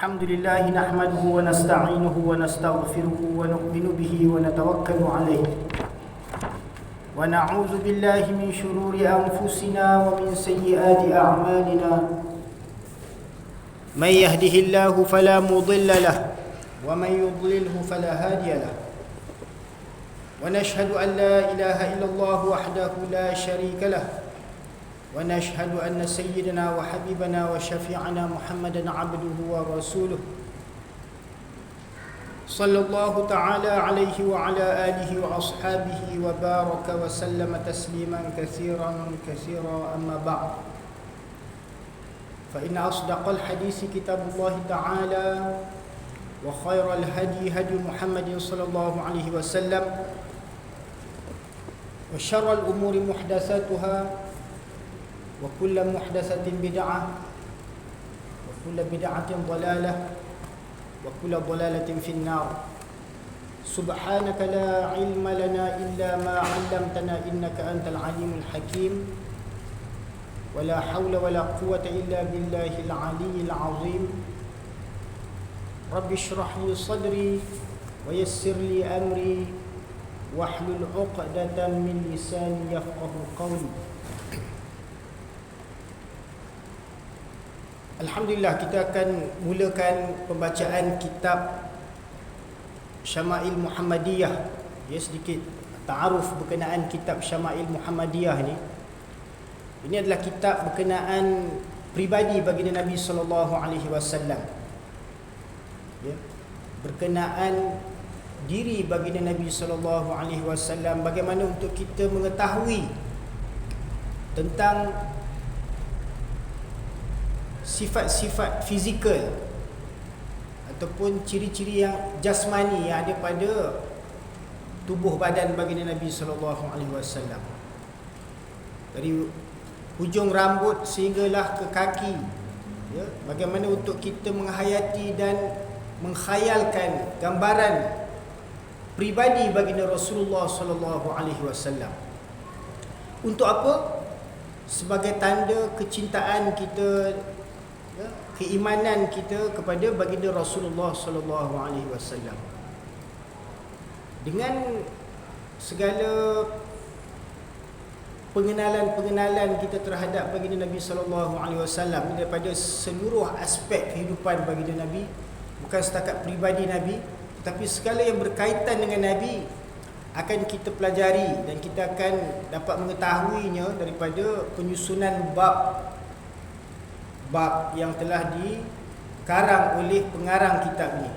الحمد لله نحمده ونستعينه ونستغفره ونؤمن به ونتوكل عليه ونعوذ بالله من شرور أنفسنا ومن سيئات أعمالنا من يهده الله فلا مضل له ومن يضلله فلا هادي له ونشهد أن لا إله إلا الله وحده لا شريك له ونشهد أن سيدنا وحبيبنا وشفيعنا محمدا عبده ورسوله صلى الله تعالى عليه وعلى آله وأصحابه وبارك وسلم تسليما كثيرا أما بعد فإن أصدق الحديث كتاب الله تعالى وخير الهدي هدي محمد صلى الله عليه وسلم وشر الأمور محدثاتها وكل محدثة بدعة وكل بدعة ضلالة وكل ضلالة في النار سبحانك لا علم لنا إلا ما علمتنا إنك أنت العليم الحكيم ولا حول ولا قوة إلا بالله العلي العظيم رب اشرح لي صدري ويسر لي أمري واحلل عقدة من لساني يفقه قولي. Alhamdulillah, kita akan mulakan pembacaan kitab Syama'il Muhammadiyah. Ya, sedikit ta'aruf berkenaan kitab Syama'il Muhammadiyah ni. Ini adalah kitab berkenaan pribadi baginda Nabi sallallahu alaihi wasallam. Ya, berkenaan diri baginda Nabi sallallahu alaihi wasallam, bagaimana untuk kita mengetahui tentang sifat-sifat fizikal ataupun ciri-ciri yang jasmani yang ada pada tubuh badan baginda Nabi sallallahu alaihi wasallam. Dari hujung rambut sehinggalah ke kaki. Ya, bagaimana untuk kita menghayati dan menghayalkan gambaran pribadi baginda Rasulullah sallallahu alaihi wasallam. Untuk apa? Sebagai tanda kecintaan kita, keimanan kita kepada baginda Rasulullah sallallahu alaihi wasallam. Dengan segala pengenalan kita terhadap baginda Nabi sallallahu alaihi wasallam daripada seluruh aspek kehidupan baginda Nabi, bukan setakat pribadi Nabi, tetapi segala yang berkaitan dengan Nabi akan kita pelajari dan kita akan dapat mengetahuinya daripada penyusunan bab yang telah dikarang oleh pengarang kitab ini.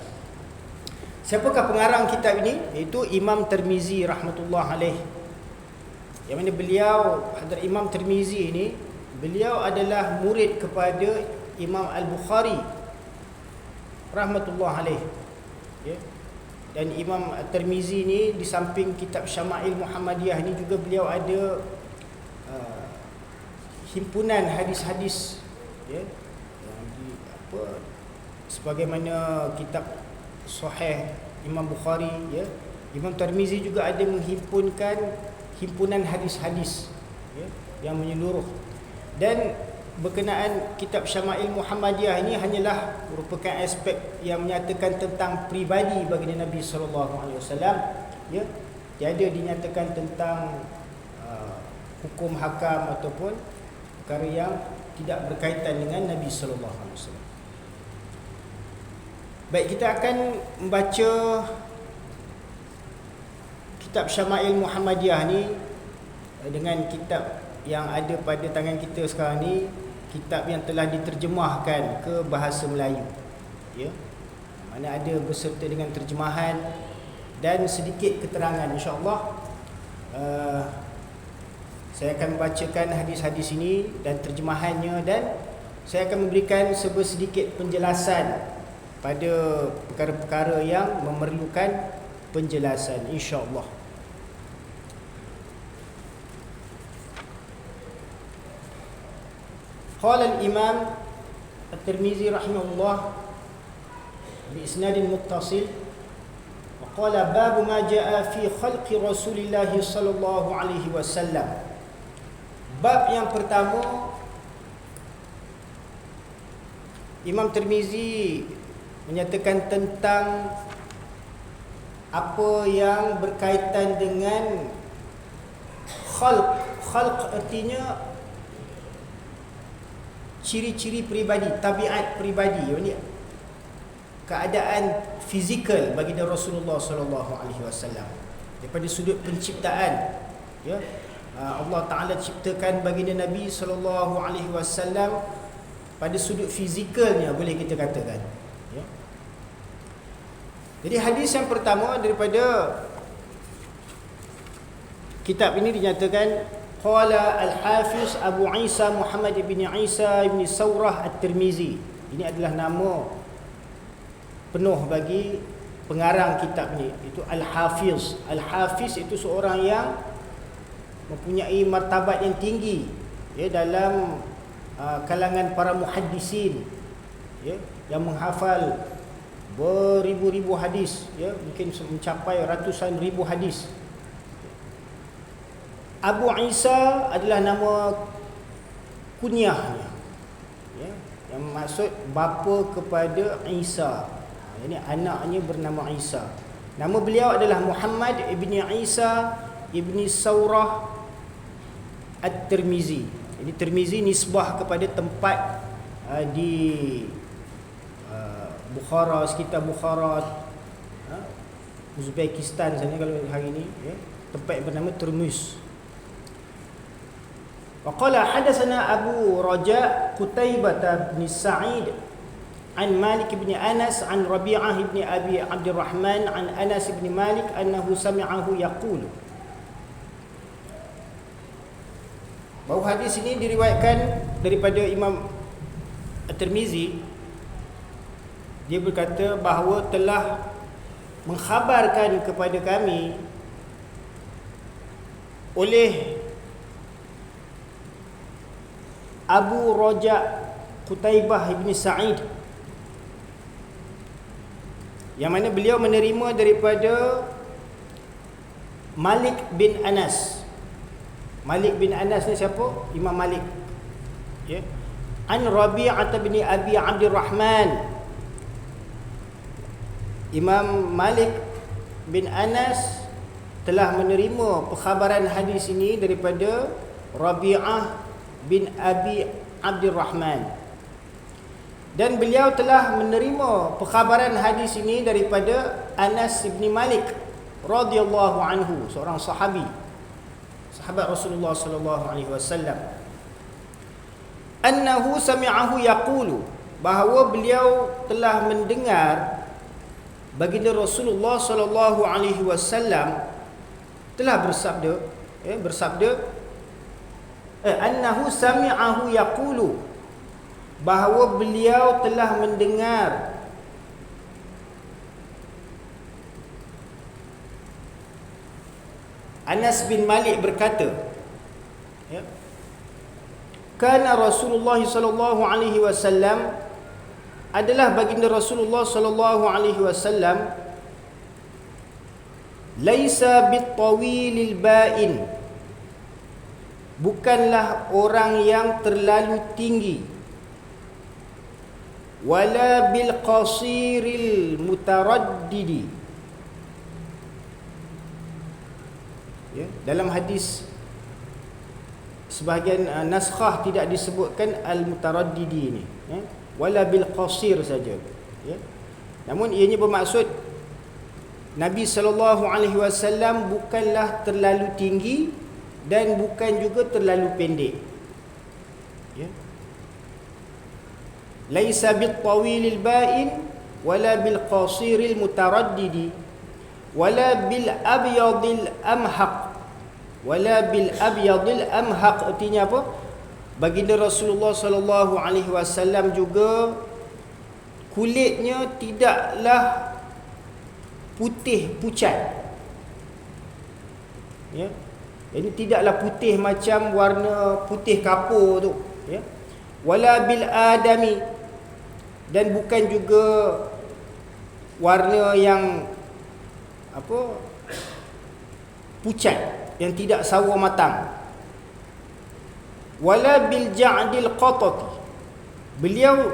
Siapakah pengarang kitab ini? Iaitu Imam Tirmizi rahmatullah alaih. Yang mana beliau, Hadrat Imam Tirmizi ini, beliau adalah murid kepada Imam Al-Bukhari rahmatullah alaih. Ya. Dan Imam Tirmizi ini di samping kitab Syama'il Muhammadiyah ini juga beliau ada himpunan hadis-hadis, ya, sebagaimana kitab Sahih Imam Bukhari, ya. Imam Tirmizi juga ada menghimpunkan himpunan hadis-hadis, ya, yang menyeluruh. Dan berkenaan kitab Syama'il Muhammadiyah ini hanyalah merupakan aspek yang menyatakan tentang pribadi baginda Nabi sallallahu alaihi wasallam, ya. Tiada dinyatakan tentang hukum hakam ataupun perkara yang tidak berkaitan dengan Nabi sallallahu alaihi wasallam. Baik, kita akan membaca kitab Syama'il Muhammadiyah ni dengan kitab yang ada pada tangan kita sekarang ni, kitab yang telah diterjemahkan ke bahasa Melayu, ya. Mana ada beserta dengan terjemahan dan sedikit keterangan, insya-Allah. Saya akan membacakan hadis-hadis ini dan terjemahannya, dan saya akan memberikan sedikit penjelasan pada perkara-perkara yang memerlukan penjelasan, insya-Allah. Qala al-Imam At-Tirmizi rahimahullah bi isnadin muttasil, wa qala bab ma jaa fi khalqi Rasulillah sallallahu alaihi wasallam. Bab yang pertama, Imam Tirmizi menyatakan tentang apa yang berkaitan dengan khalq. Khalq artinya ciri-ciri peribadi, tabiat peribadi, ini keadaan fizikal baginda Rasulullah sallallahu alaihi wasallam. Daripada sudut penciptaan, ya, Allah Taala ciptakan baginda Nabi sallallahu alaihi wasallam pada sudut fizikalnya, boleh kita katakan, ya. Jadi hadis yang pertama daripada kitab ini dinyatakan qala al-Hafiz Abu Isa Muhammad bin Isa bin Saurah At-Tirmizi. Ini adalah nama penuh bagi pengarang kitab ni, itu Al-Hafiz. Al-Hafiz itu seorang yang mempunyai martabat yang tinggi, ya, dalam kalangan para muhaddisin, ya, yang menghafal beribu-ribu hadis, ya, mungkin mencapai ratusan ribu hadis. Abu Isa adalah nama kunyahnya, ya, yang maksud bapa kepada Isa. Ini anaknya bernama Isa. Nama beliau adalah Muhammad ibni Isa ibni Saurah At-Tirmizi. Jadi Tirmizi nisbah kepada tempat di Bukhara, sekitar Bukhara, Uzbekistan sana kalau hari ini, ya, tempat yang bernama Termus. Wa qala hadatsana Abu Raja Qutaibah bin Sa'id an Malik bin Anas an Rabi'ah bin Abi Abdurrahman an Anas bin Malik annahu sami'ahu yaqul. Bahawa hadis ini diriwayatkan daripada Imam At-Tirmizi. Dia berkata bahawa telah mengkhabarkan kepada kami oleh Abu Raja Qutaibah bin Sa'id, yang mana beliau menerima daripada Malik bin Anas. Malik bin Anas ni siapa? Imam Malik, ya. An Rabi'ah bin Abi Abdurrahman. Imam Malik bin Anas telah menerima perkhabaran hadis ini daripada Rabi'ah bin Abi Abdurrahman, dan beliau telah menerima perkhabaran hadis ini daripada Anas bin Malik radhiyallahu anhu, seorang sahabat Rasulullah sallallahu alaihi wasallam, annahu sami'ahu yaqulu, bahawa beliau telah mendengar baginda Rasulullah sallallahu alaihi wasallam telah bersabda, annahu sami'ahu yaqulu, bahawa beliau telah mendengar Anas bin Malik berkata, ya, kana Rasulullah sallallahu alaihi wasallam, adalah baginda Rasulullah sallallahu alaihi wasallam, laisa bitawilil ba'in, bukanlah orang yang terlalu tinggi, wala bil qasiril mutaraddidi, ya, dalam hadis sebahagian naskhah tidak disebutkan al-mutaraddidi ini, ya, wala bil qasir saja, ya. Namun ianya bermaksud Nabi sallallahu alaihi wasallam bukanlah terlalu tinggi dan bukan juga terlalu pendek, ya. Laisa bit tawilil ba'in wala bil qasiril mutaraddidi wala bil abyadil amhaq, wala bil abyadil amhaq artinya apa? Baginda Rasulullah sallallahu alaihi wasallam juga kulitnya tidaklah putih pucat, ya. Ini tidaklah putih macam warna putih kapur tu, ya. Wala bil adami, dan bukan juga warna yang apa, pucat, yang tidak sawo matang. Wala bil ja'dil qatati, beliau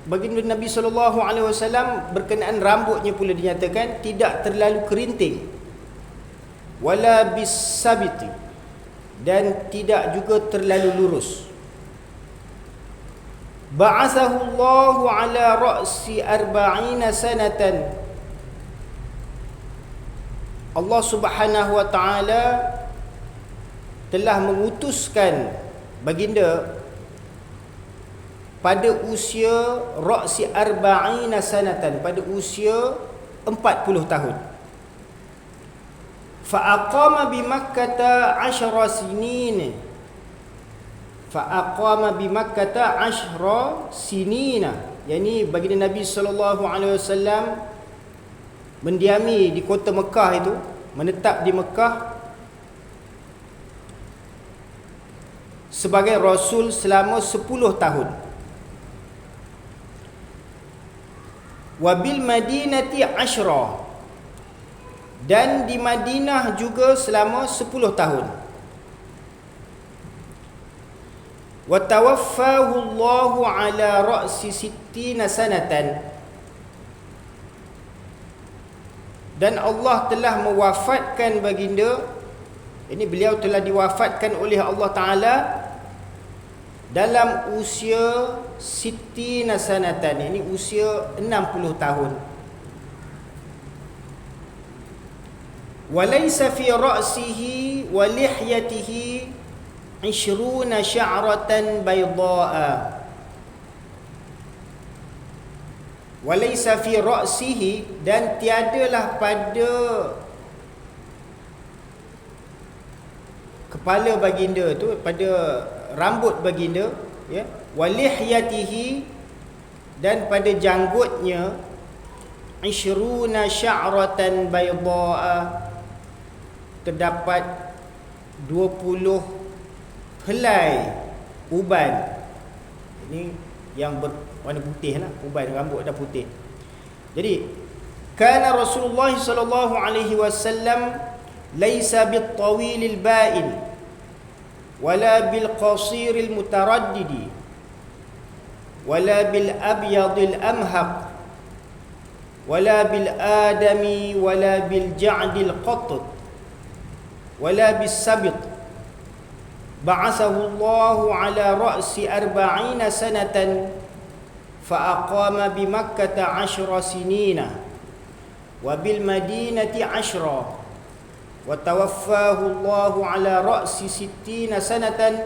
baginda Nabi SAW berkenaan rambutnya pula dinyatakan tidak terlalu kerinting, wala bisabiti, dan tidak juga terlalu lurus. Ba'athahu Allahu ala ra'si 40 sanatan. Allah Subhanahu wa taala telah mengutuskan baginda pada usia ra'si 40 sanatan, pada usia 40 tahun. Fa aqama bi Makkah 10 sinin. Fa aqama bi Makkah 10 sinina. Yani baginda Nabi sallallahu alaihi wasallam mendiami di kota Mekah itu, menetap di Mekah sebagai rasul selama 10 tahun. Wabil Madinati 10, dan di Madinah juga selama 10 tahun. Wa tawaffahu Allahu ala ra'si 60 sanatan, dan Allah telah mewafatkan baginda, ini beliau telah diwafatkan oleh Allah Ta'ala dalam usia 60 sanatan, ini usia 60 tahun. Walaysa fi ra'sihi wa lihyatihi 20 sya'ratan bayda'a. Walaysa fi ra'sihi, dan tiadalah pada kepala baginda tu, pada rambut baginda, ya, walihyatihi, dan pada janggutnya 20 sya'ratan bayda'a, terdapat 20 helai uban. Ini yang berwarna putih lah, uban rambut dah putih. Jadi kana Rasulullah sallallahu alaihi wasallam laisa bit-tawilil ba'in wala bil-qasiril mutaraddidi wala bil-abyadil amhaq wala bil-adami wala bil-ja'dil qatd wala bis-sabit. Ba'athahu Allahu ala ra'si 40 sanatan fa aqama bi Makkah 10 sinina wa bil Madinati 10, wa tawaffahu Allahu ala ra'si 60 sanatan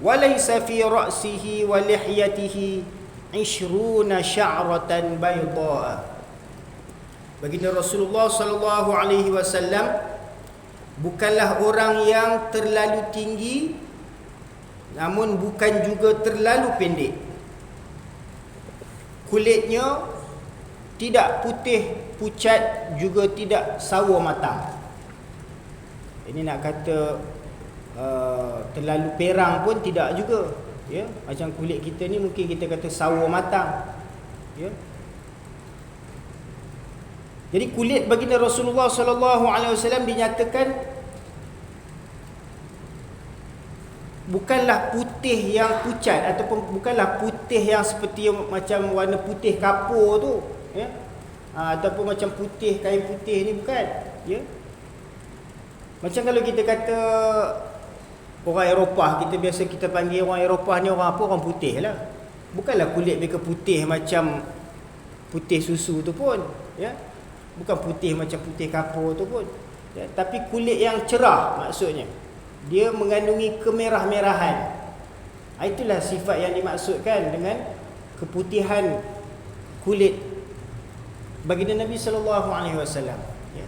wa laysa fi ra'sihi wa lihyatihi 20 sya'ratan bayda'a. Baginda Rasulullah sallallahu alaihi wasallam bukanlah orang yang terlalu tinggi, namun bukan juga terlalu pendek. Kulitnya tidak putih pucat, juga tidak sawo matang. Ini nak kata terlalu perang pun tidak juga, ya. Macam kulit kita ni mungkin kita kata sawo matang, ya. Jadi kulit baginda Rasulullah sallallahu alaihi wasallam dinyatakan bukanlah putih yang pucat, ataupun bukanlah putih yang seperti macam warna putih kapur tu, ya. Ataupun macam putih kain putih ni, bukan, ya. Macam kalau kita kata orang Eropah, kita biasa kita panggil orang Eropah ni orang apa? Orang putih lah. Bukanlah kulit mereka putih macam putih susu tu pun, ya. Bukan putih macam putih kapur tu pun, ya. Tapi kulit yang cerah maksudnya. Dia mengandungi kemerah-merahan. Itulah sifat yang dimaksudkan dengan keputihan kulit baginda Nabi sallallahu alaihi wasallam, ya.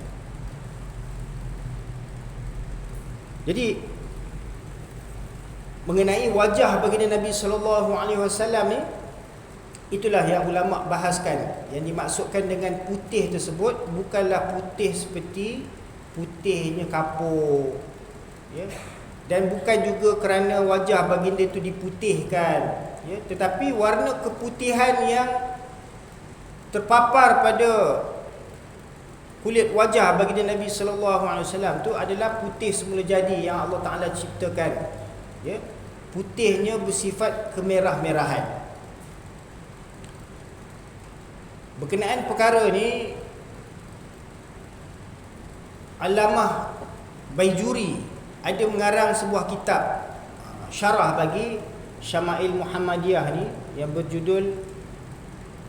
Jadi mengenai wajah baginda Nabi sallallahu alaihi wasallam ni, itulah yang ulama bahaskan. Yang dimaksudkan dengan putih tersebut bukanlah putih seperti putihnya kapur, ya. Dan bukan juga kerana wajah baginda itu diputihkan, ya. Tetapi warna keputihan yang terpapar pada kulit wajah baginda Nabi sallallahu alaihi wasallam tu adalah putih semula jadi yang Allah Taala ciptakan, ya. Putihnya bersifat kemerah-merahan. Berkenaan perkara ni, Allamah Baijuri ada mengarang sebuah kitab syarah bagi Syama'il Muhammadiyah ni yang berjudul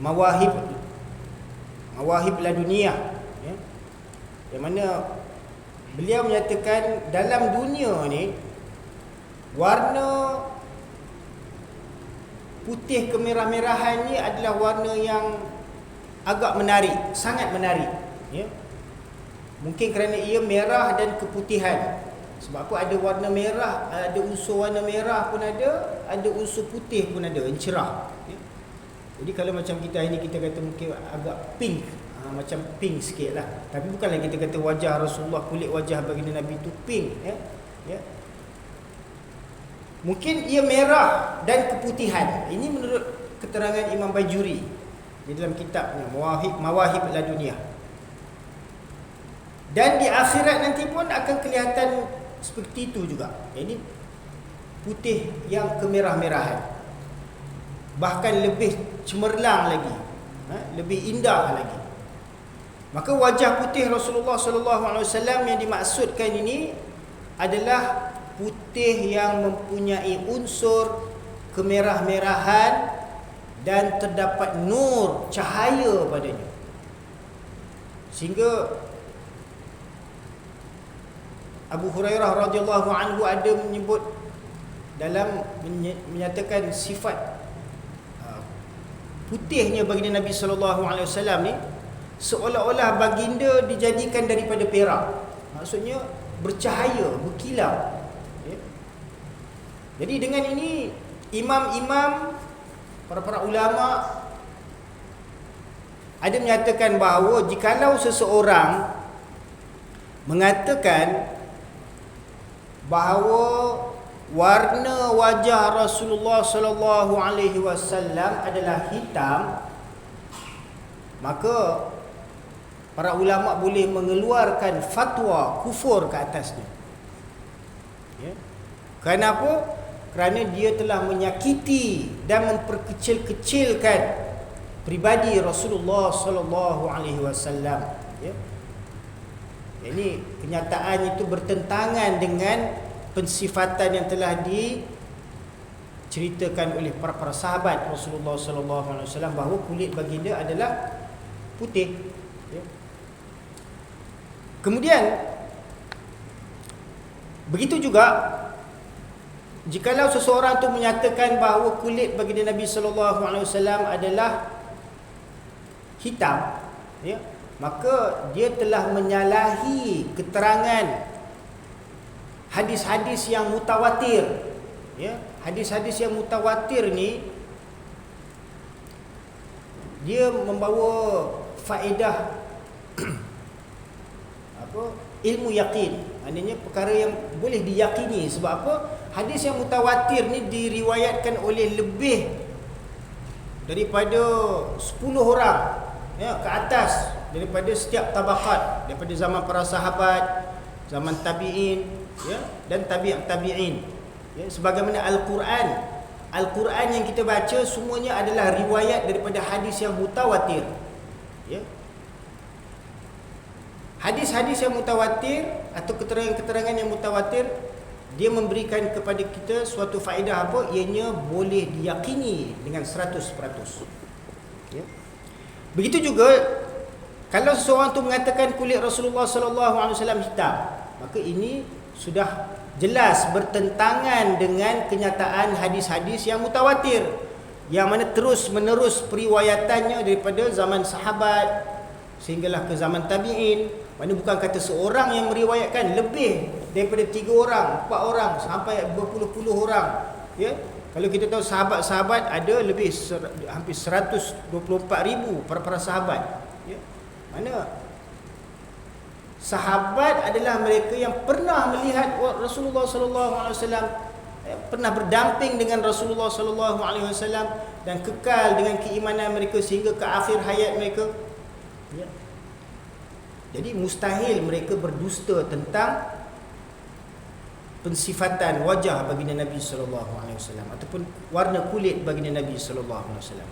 Mawahib Laduniyah, ya. Yang mana beliau menyatakan dalam dunia ni warna putih kemerah-merahan ni adalah warna yang agak menarik, sangat menarik, ya. Mungkin kerana ia merah dan keputihan. Sebab apa? Ada warna merah, ada unsur warna merah pun ada unsur putih pun ada, yang cerah, ya. Jadi kalau macam kita hari ni kita kata mungkin agak pink, macam pink sikit lah. Tapi bukanlah kita kata wajah Rasulullah, kulit wajah baginda Nabi tu pink, ya. Ya. Mungkin ia merah dan keputihan. Ini menurut keterangan Imam Baijuri di dalam kitabnya Mawahib Laduniyah. Dan di akhirat nanti pun akan kelihatan seperti itu juga. Ini putih yang kemerah-merahan, bahkan lebih cemerlang lagi, lebih indah lagi. Maka wajah putih Rasulullah SAW yang dimaksudkan ini adalah putih yang mempunyai unsur kemerah-merahan dan terdapat nur, cahaya padanya. Sehingga Abu Hurairah radhiyallahu anhu ada menyebut dalam menyatakan sifat putihnya baginda Nabi sallallahu alaihi wasallam ni seolah-olah baginda dijadikan daripada perak. Maksudnya bercahaya, berkilau, ya. Jadi dengan ini imam-imam, para ulama ada menyatakan bahawa jikalau seseorang mengatakan bahawa warna wajah Rasulullah sallallahu alaihi wasallam adalah hitam, maka para ulama boleh mengeluarkan fatwa kufur ke atasnya. Ya. Kenapa? Kerana dia telah menyakiti dan memperkecil-kecilkan pribadi Rasulullah sallallahu alaihi wasallam. Ya. Ini kenyataan itu bertentangan dengan pensifatan yang telah diceritakan oleh para sahabat Rasulullah sallallahu alaihi wasallam bahawa kulit baginda adalah putih, ya. Kemudian begitu juga jikalau seseorang itu menyatakan bahawa kulit baginda Nabi sallallahu alaihi wasallam adalah hitam, ya, maka dia telah menyalahi keterangan hadis-hadis yang mutawatir, ya. Hadis-hadis yang mutawatir ni dia membawa faedah ilmu yakin, maknanya perkara yang boleh diyakini. Sebab apa? Hadis yang mutawatir ni diriwayatkan oleh lebih daripada 10 orang, ya, ke atas, daripada setiap tabaqat, daripada zaman para sahabat, zaman tabi'in, ya, dan tabi'in, ya. Sebagaimana Al-Quran yang kita baca semuanya adalah riwayat daripada hadis yang mutawatir, ya. Hadis-hadis yang mutawatir atau keterangan-keterangan yang mutawatir, dia memberikan kepada kita suatu faedah apa? Ianya boleh diyakini dengan 100%, ya. Begitu juga kalau seseorang tu mengatakan kulit Rasulullah sallallahu alaihi wasallam hitam, maka ini sudah jelas bertentangan dengan kenyataan hadis-hadis yang mutawatir, yang mana terus-menerus periwayatannya daripada zaman sahabat sehinggalah ke zaman tabi'in. Mana bukan kata seorang yang meriwayatkan, lebih daripada 3 orang, 4 orang sampai berpuluh-puluh orang, ya. Kalau kita tahu sahabat-sahabat ada lebih hampir 124,000 para sahabat, ya. Mana sahabat adalah mereka yang pernah melihat Rasulullah sallallahu alaihi wasallam, pernah berdamping dengan Rasulullah sallallahu alaihi wasallam dan kekal dengan keimanan mereka sehingga ke akhir hayat mereka, ya. Jadi mustahil mereka berdusta tentang pensifatan wajah baginda Nabi sallallahu alaihi wasallam ataupun warna kulit baginda Nabi sallallahu alaihi wasallam.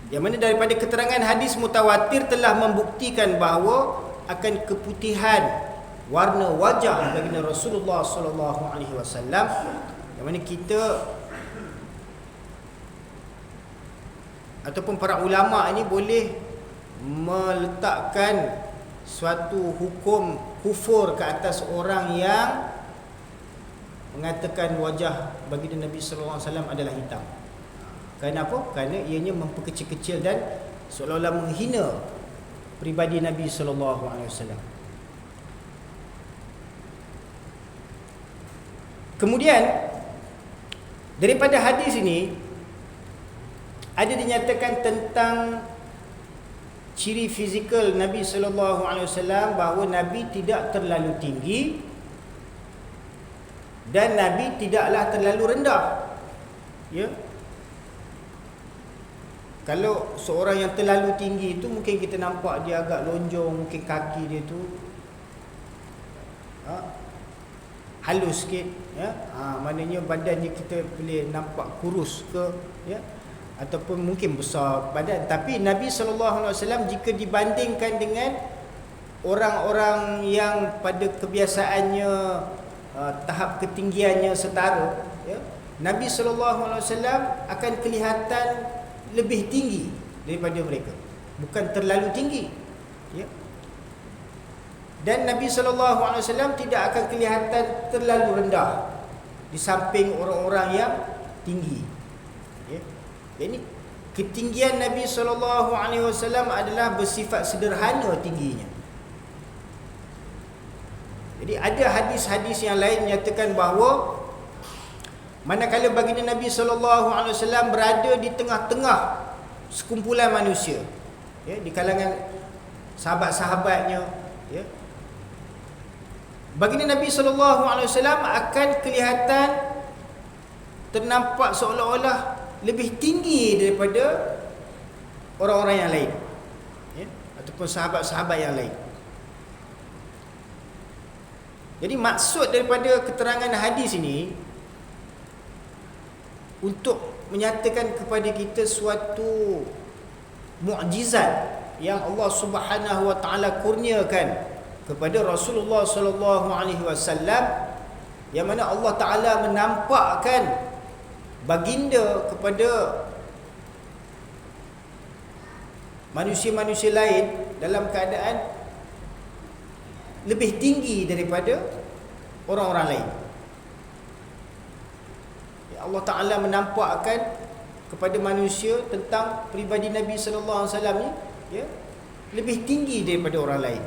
Yang mana daripada keterangan hadis mutawatir telah membuktikan bahawa akan keputihan warna wajah baginda Rasulullah sallallahu alaihi wasallam, yang mana kita ataupun para ulama ini boleh meletakkan suatu hukum kufur ke atas orang yang mengatakan wajah baginda Nabi sallallahu alaihi wasallam adalah hitam. Kerana apa? Kerana ianya memperkecil-kecil dan seolah-olah menghina pribadi Nabi sallallahu alaihi wasallam. Kemudian daripada hadis ini ada dinyatakan tentang ciri fizikal Nabi sallallahu alaihi wasallam, bahawa Nabi tidak terlalu tinggi dan Nabi tidaklah terlalu rendah. Ya. Kalau seorang yang terlalu tinggi itu mungkin kita nampak dia agak lonjong, mungkin kaki dia tu halus sikit, ya. Maknanya badannya kita boleh nampak kurus ke, ya, ataupun mungkin besar badan. Tapi Nabi SAW jika dibandingkan dengan orang-orang yang pada kebiasaannya tahap ketinggiannya setara, ya, Nabi SAW akan kelihatan lebih tinggi daripada mereka, bukan terlalu tinggi, ya. Dan Nabi SAW tidak akan kelihatan terlalu rendah di samping orang-orang yang tinggi, ya. Jadi ketinggian Nabi SAW adalah bersifat sederhana tingginya. Jadi ada hadis-hadis yang lain menyatakan bahawa manakala baginda Nabi SAW berada di tengah-tengah sekumpulan manusia, ya, di kalangan sahabat-sahabatnya, ya, baginda Nabi SAW akan kelihatan ternampak seolah-olah lebih tinggi daripada orang-orang yang lain, ya, ataupun sahabat-sahabat yang lain. Jadi maksud daripada keterangan hadis ini untuk menyatakan kepada kita suatu mukjizat yang Allah Subhanahu wa taala kurniakan kepada Rasulullah sallallahu alaihi wasallam, yang mana Allah Taala menampakkan baginda kepada manusia-manusia lain dalam keadaan lebih tinggi daripada orang-orang lain. Ya, Allah Ta'ala menampakkan kepada manusia tentang pribadi Nabi sallallahu alaihi wasallam ni, ya, lebih tinggi daripada orang lain.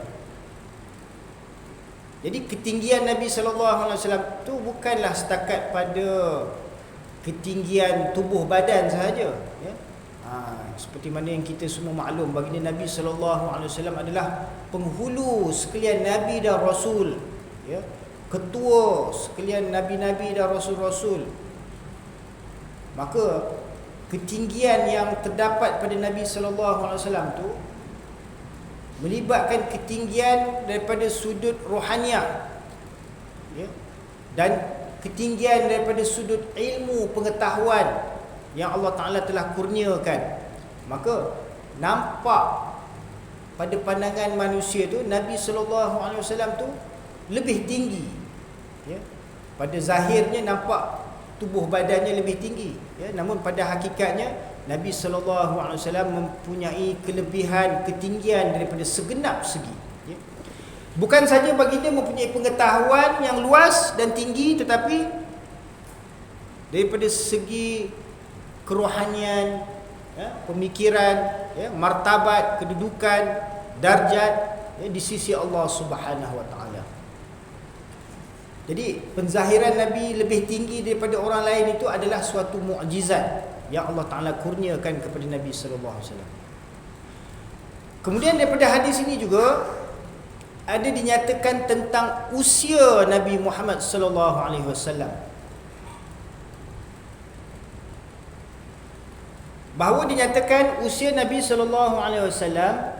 Jadi ketinggian Nabi sallallahu alaihi wasallam tu bukanlah setakat pada ketinggian tubuh badan sahaja, ya. Seperti mana yang kita semua maklum, baginda Nabi sallallahu alaihi wasallam adalah penghulu sekalian nabi dan rasul, ya, ketua sekalian nabi-nabi dan rasul-rasul. Maka ketinggian yang terdapat pada Nabi sallallahu alaihi wasallam tu melibatkan ketinggian daripada sudut rohaniah, ya, dan ketinggian daripada sudut ilmu pengetahuan yang Allah Ta'ala telah kurniakan. Maka nampak pada pandangan manusia tu Nabi SAW tu lebih tinggi, ya. Pada zahirnya nampak tubuh badannya lebih tinggi, ya. Namun pada hakikatnya Nabi SAW mempunyai kelebihan ketinggian daripada segenap segi, ya. Bukan saja baginda mempunyai pengetahuan yang luas dan tinggi, tetapi daripada segi kerohanian, ya, pemikiran, ya, martabat, kedudukan, darjat, ya, di sisi Allah Subhanahu wa taala. Jadi penzahiran Nabi lebih tinggi daripada orang lain itu adalah suatu mukjizat yang Allah Taala kurniakan kepada Nabi sallallahu alaihi wasallam. Kemudian daripada hadis ini juga ada dinyatakan tentang usia Nabi Muhammad sallallahu alaihi wasallam. Bahawa dinyatakan usia Nabi sallallahu alaihi wasallam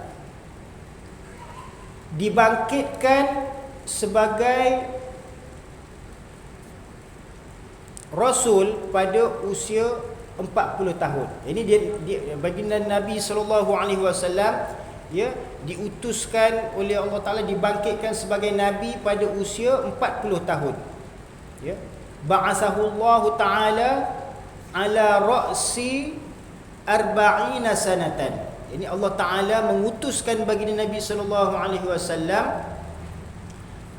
dibangkitkan sebagai rasul pada usia 40 tahun. Jadi baginda Nabi sallallahu alaihi wasallam ya diutuskan oleh Allah Taala, dibangkitkan sebagai nabi pada usia 40 tahun. Ya. Ba'athahu Allah Taala ala ra'si 40 sanatan. Ini Allah Taala mengutuskan baginda Nabi sallallahu alaihi wasallam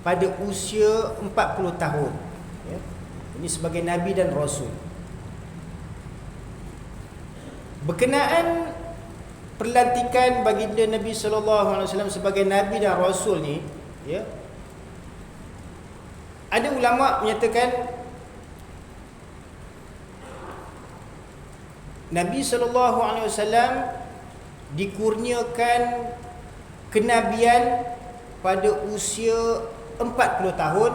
pada usia 40 tahun. Ya. Ini sebagai nabi dan rasul. Berkenaan perlantikan baginda Nabi sallallahu alaihi wasallam sebagai nabi dan rasul ni, ya. Ada ulama menyatakan Nabi sallallahu alaihi wasallam dikurniakan kenabian pada usia 40 tahun,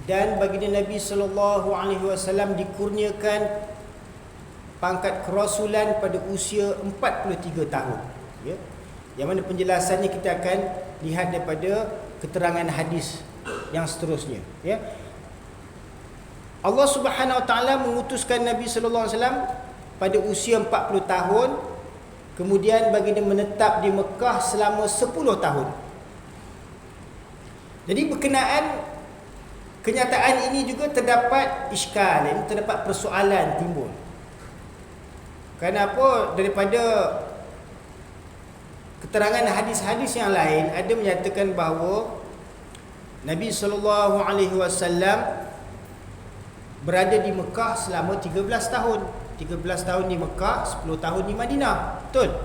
dan baginda Nabi sallallahu alaihi wasallam dikurniakan pangkat kerasulan pada usia 43 tahun. Ya. Yang mana penjelasannya kita akan lihat daripada keterangan hadis yang seterusnya. Ya. Allah Subhanahu Wa Taala mengutuskan Nabi sallallahu alaihi wasallam pada usia 40 tahun, kemudian baginda menetap di Mekah selama 10 tahun. Jadi berkenaan kenyataan ini juga terdapat iskal, terdapat persoalan timbul. Kenapa? Daripada keterangan hadis-hadis yang lain ada menyatakan bahawa Nabi sallallahu alaihi wasallam berada di Mekah selama 13 tahun. 13 tahun di Mekah, 10 tahun di Madinah. Betul?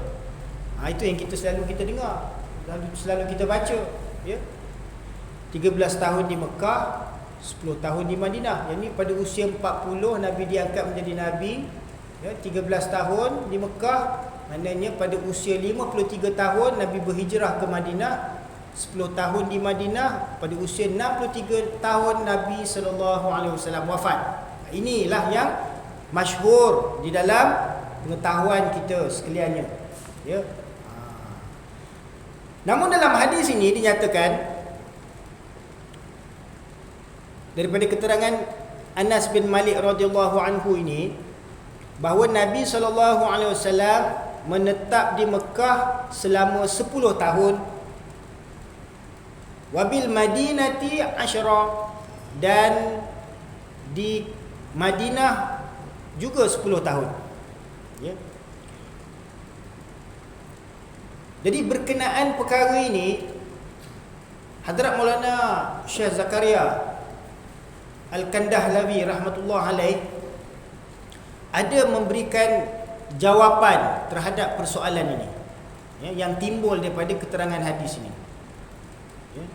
Itu yang selalu kita dengar, selalu kita baca, ya. 13 tahun di Mekah, 10 tahun di Madinah. Yang ini pada usia 40 Nabi diangkat menjadi nabi. Ya, 13 tahun di Mekah, maknanya pada usia 53 tahun Nabi berhijrah ke Madinah. 10 tahun di Madinah, pada usia 63 tahun Nabi sallallahu alaihi wasallam wafat. Inilah yang masyhur di dalam pengetahuan kita sekaliannya. Ya. Namun dalam hadis ini dinyatakan daripada keterangan Anas bin Malik radhiyallahu anhu ini, bahawa Nabi SAW menetap di Mekah selama 10 tahun, wabil Madinati asyara, dan di Madinah juga 10 tahun. Ya. Jadi berkenaan perkara ini, Hadrat Maulana Syekh Zakaria Al-Kandahlawi rahmatullah alaih ada memberikan jawapan terhadap persoalan ini, ya, yang timbul daripada keterangan hadis ini. Ya.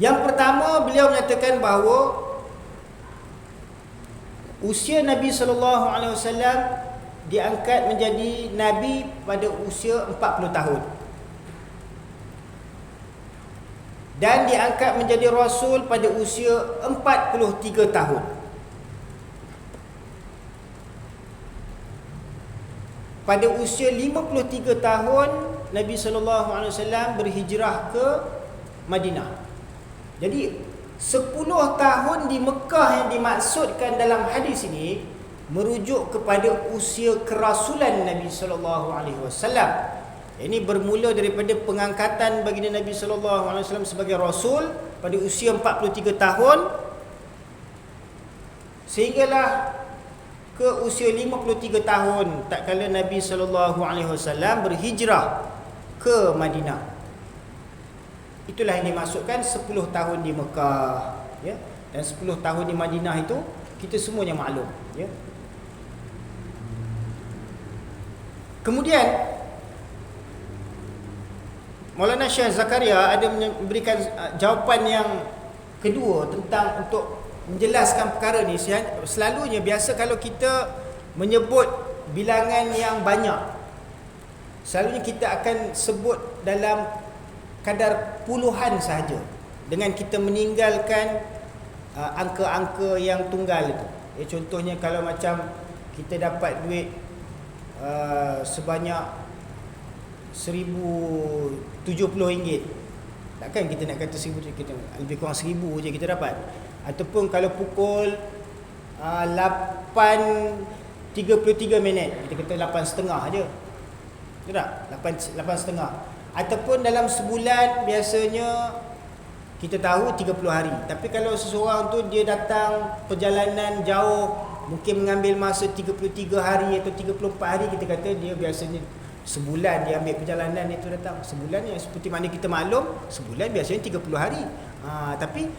Yang pertama, beliau menyatakan bahawa usia Nabi SAW diangkat menjadi Nabi pada usia 40 tahun, dan diangkat menjadi Rasul pada usia 43 tahun. Pada usia 53 tahun Nabi SAW berhijrah ke Madinah. Jadi 10 tahun di Mekah yang dimaksudkan dalam hadis ini merujuk kepada usia kerasulan Nabi SAW. Ini bermula daripada pengangkatan baginda Nabi SAW sebagai Rasul pada usia 43 tahun, sehinggalah ke usia 53 tahun tak kala Nabi SAW berhijrah ke Madinah. Itulah yang dimaksudkan 10 tahun di Mekah, ya, dan 10 tahun di Madinah itu kita semuanya maklum, ya. Kemudian Maulana Syekh Zakaria ada memberikan jawapan yang kedua tentang untuk menjelaskan perkara ni. Selalunya biasa kalau kita menyebut bilangan yang banyak, selalunya kita akan sebut dalam kadar puluhan sahaja, dengan kita meninggalkan angka-angka yang tunggal itu. Contohnya kalau macam kita dapat duit sebanyak RM1,070, takkan kita nak kata 1,000, kita lebih kurang 1,000 je kita dapat. Ataupun kalau pukul 8:33 minit. Kita kata 8:30 aja. Betul tak? 8:30. Ataupun dalam sebulan biasanya kita tahu 30 hari. Tapi kalau seseorang tu dia datang perjalanan jauh, mungkin mengambil masa 33 hari atau 34 hari, kita kata dia biasanya sebulan dia ambil perjalanan itu datang. Sebulan yang seperti mana kita maklum, sebulan biasanya 30 hari. Tapi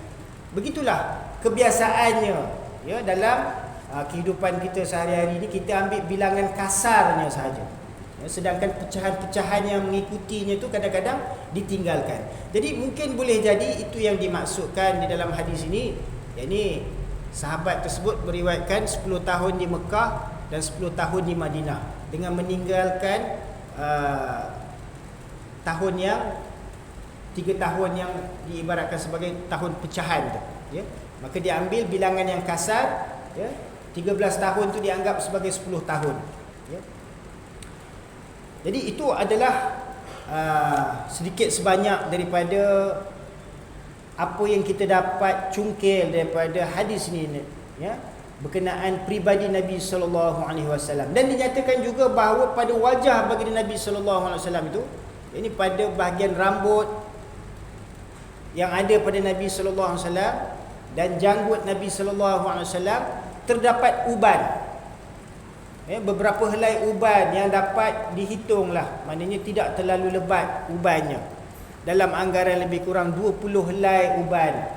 begitulah kebiasaannya ya dalam kehidupan kita sehari-hari ini, kita ambil bilangan kasarnya sahaja. Ya, sedangkan pecahan-pecahan yang mengikutinya itu kadang-kadang ditinggalkan. Jadi mungkin boleh jadi itu yang dimaksudkan di dalam hadis ini, yakni sahabat tersebut meriwayatkan 10 tahun di Mekah dan 10 tahun di Madinah, dengan meninggalkan tahun yang 3 tahun yang diibaratkan sebagai tahun pecahan tu, ya. Maka dia ambil bilangan yang kasar, ya. 13 tahun tu dianggap sebagai 10 tahun, ya. Jadi itu adalah sedikit sebanyak daripada apa yang kita dapat cungkil daripada hadis ini, ya, berkenaan pribadi Nabi sallallahu alaihi wasallam. Dan dinyatakan juga bahawa pada wajah baginda Nabi sallallahu alaihi wasallam itu, ini pada bahagian rambut yang ada pada Nabi sallallahu alaihi wasallam dan janggut Nabi sallallahu alaihi wasallam terdapat uban. Ya, beberapa helai uban yang dapat dihitunglah, maknanya tidak terlalu lebat ubannya. Dalam anggaran lebih kurang 20 helai uban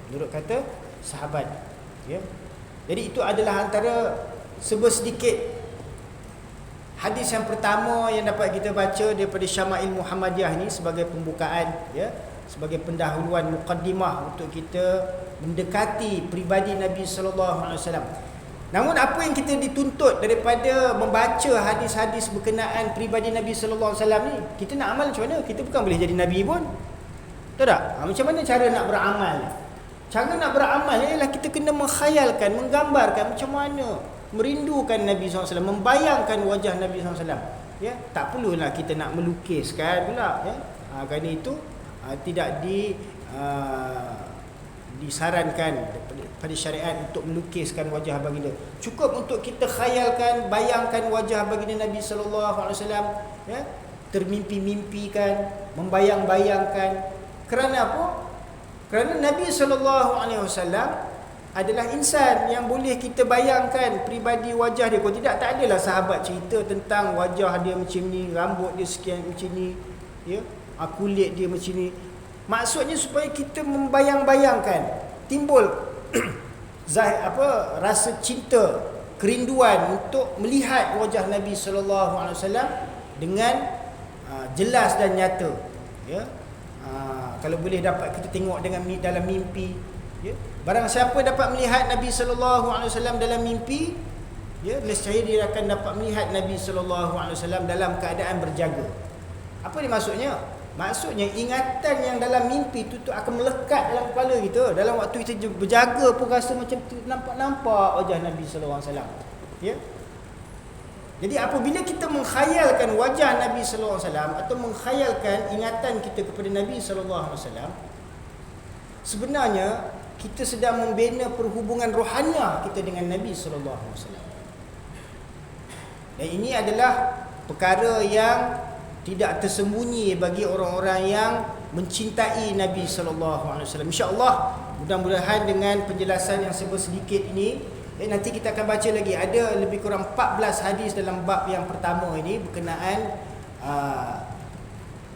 menurut kata sahabat, ya. Jadi itu adalah antara sedikit hadis yang pertama yang dapat kita baca daripada Syama'il Muhammadiyah ni sebagai pembukaan, ya, sebagai pendahuluan muqaddimah untuk kita mendekati pribadi Nabi sallallahu alaihi wasallam. Namun apa yang kita dituntut daripada membaca hadis-hadis berkenaan pribadi Nabi sallallahu alaihi wasallam ni, kita nak amal macam mana? Kita bukan boleh jadi nabi pun. Betul tak? Macam mana cara nak beramal? Cara nak beramal ialah kita kena mengkhayalkan, menggambarkan macam mana merindukan Nabi sallallahu alaihi wasallam, membayangkan wajah Nabi sallallahu alaihi wasallam. Ya, tak perlulah kita nak melukiskan pula, ya. Kerana itu tidak disarankan pada syariat untuk melukiskan wajah baginda. Cukup untuk kita khayalkan, bayangkan wajah baginda Nabi sallallahu alaihi wasallam, ya, termimpi-mimpikan, membayang-bayangkan. Kerana apa? Kerana Nabi sallallahu alaihi wasallam adalah insan yang boleh kita bayangkan pribadi wajah dia. Kalau tidak, tak adalah sahabat cerita tentang wajah dia macam ni, rambut dia sekian macam ni, ya, kulit dia macam ni. Maksudnya supaya kita membayang-bayangkan, timbul rasa cinta, kerinduan untuk melihat wajah Nabi sallallahu alaihi wasallam dengan jelas dan nyata, ya. Kalau boleh dapat kita tengok dalam mimpi, ya. Barang siapa dapat melihat Nabi sallallahu alaihi wasallam dalam mimpi, ya, nescaya dia akan dapat melihat Nabi sallallahu alaihi wasallam dalam keadaan berjaga. Apa dia maksudnya? Maksudnya ingatan yang dalam mimpi itu akan melekat dalam kepala kita. Dalam waktu kita berjaga pun rasa macam nampak wajah Nabi sallallahu alaihi wasallam, ya. Jadi apabila kita mengkhayalkan wajah Nabi sallallahu alaihi wasallam atau mengkhayalkan ingatan kita kepada Nabi sallallahu alaihi wasallam, sebenarnya kita sedang membina perhubungan rohaniah kita dengan Nabi sallallahu alaihi wasallam. Dan ini adalah perkara yang tidak tersembunyi bagi orang-orang yang mencintai Nabi sallallahu alaihi wasallam. Insya-Allah, mudah-mudahan dengan penjelasan yang sedikit ini, nanti kita akan baca lagi ada lebih kurang 14 hadis dalam bab yang pertama ini berkenaan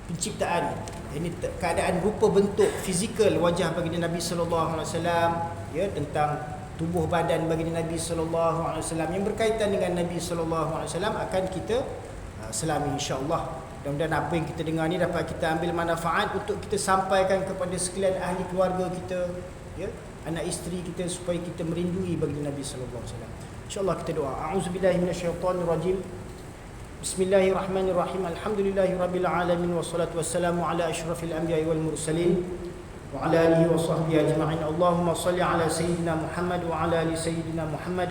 penciptaan. Ini keadaan rupa bentuk fizikal wajah baginda Nabi sallallahu alaihi wasallam, ya, tentang tubuh badan baginda Nabi sallallahu alaihi wasallam yang berkaitan dengan Nabi sallallahu alaihi wasallam akan kita selami, insya-Allah. Mudah-mudahan apa yang kita dengar ni dapat kita ambil manfaat untuk kita sampaikan kepada sekalian ahli keluarga kita, ya, anak isteri kita, supaya kita merindui baginda Nabi sallallahu alaihi wasallam. Insya-Allah kita doa. A'udzubillahi minasyaitonirrajim. Bismillahirrahmanirrahim. Alhamdulillahirabbil alamin wassalatu wassalamu ala asyrafil anbiya'i wal mursalin wa ala alihi wa sahbihi ajma'in. Allahumma shalli ala sayyidina Muhammad wa ala ali sayyidina Muhammad.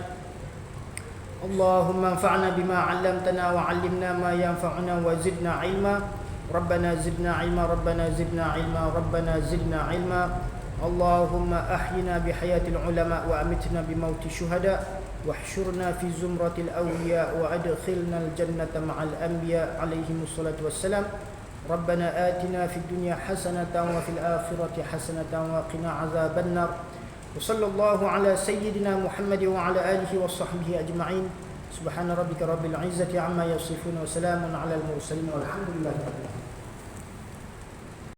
Allahumma anfa'na bima 'allamtana wa 'allimna ma yanfa'una wa zidna 'ilma. Rabbana zidna 'ilma, Rabbana zidna 'ilma, Rabbana zidna 'ilma. اللهم أحينا بحياة العلماء وأمتنا بموت الشهداء واحشرنا في زمرة الأولياء وأدخلنا الجنة مع الأنبياء عليهم الصلاة والسلام. ربنا آتنا في الدنيا حسنة وفي الآخرة حسنة وقنا عذاب النار. وصلى الله على سيدنا محمد وعلى آله وصحبه أجمعين. سبحان ربك رب العزة عما يصفون وسلام على المرسلين والحمد لله رب العالمين.